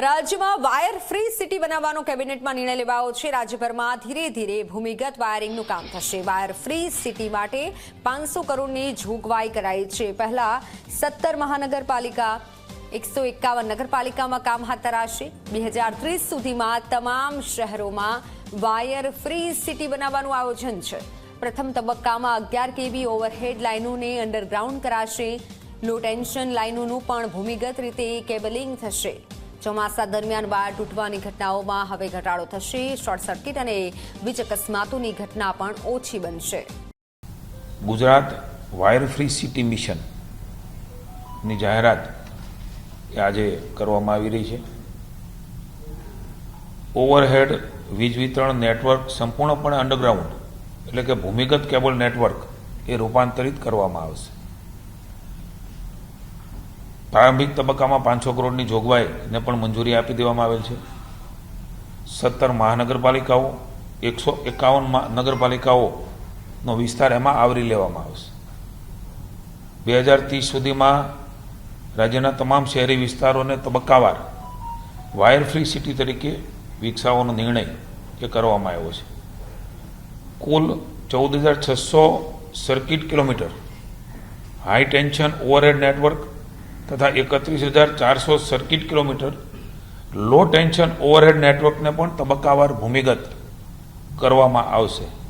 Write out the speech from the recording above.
રાજ્યમાં wire free city બનાવવાનો કેબિનેટમાં નિર્ણય લેવાયો છે। રાજ્યભરમાં ધીરે ધીરે ભૂમિગત વાયરિંગનું કામ થશે। વાયર ફ્રી સિટી માટે 500 કરોડની જોગવાઈ કરાઈ છે। પહેલા 17 મહાનગરપાલિકા 151 નગરપાલિકામાં કામ હાથ ધરાશે। 2030 સુધીમાં તમામ શહેરોમાં વાયર ફ્રી સિટી બનાવવાનું આયોજન છે। પ્રથમ તબક્કામાં 11 કેવી ઓવરહેડ લાઇનોને અંડરગ્રાઉન્ડ કરાશે। લો ટેન્શન લાઇનોનું પણ ભૂમિગત રીતે કેબલિંગ થશે। ચોમાસા દરમિયાન વાયર તૂટવાની ઘટનાઓમાં હવે ઘટાડો થશે। શોર્ટ સર્કિટ અને વીજ અકસ્માતોની ઘટના પણ ઓછી બનશે। Gujarat wire free city mission ની જાહેરાત આજે કરવામાં આવી રહી છે। ઓવરહેડ વીજ વિતરણ નેટવર્ક સંપૂર્ણપણે અંડરગ્રાઉન્ડ એટલે કે ભૂમિગત કેબલ નેટવર્ક એ રૂપાંતરિત કરવામાં આવશે। પ્રારંભિક તબક્કામાં 500 કરોડની જોગવાઈને પણ મંજૂરી આપી દેવામાં આવેલ છે। 17 મહાનગરપાલિકાઓ 151 નગરપાલિકાઓનો વિસ્તાર એમાં આવરી લેવામાં આવશે। 2030 સુધીમાં રાજ્યના તમામ શહેરી વિસ્તારોને તબક્કાવાર વાયર ફ્રી સિટી તરીકે વિકસાવવાનો નિર્ણય એ કરવામાં આવ્યો છે। કુલ 14,600 circuit kilometre high tension overhead network તથા 31,400 સર્કિટ કિલોમીટર લો ટેન્શન ઓવરહેડ નેટવર્કને પણ તબક્કાવાર ભૂમિગત કરવામાં આવશે।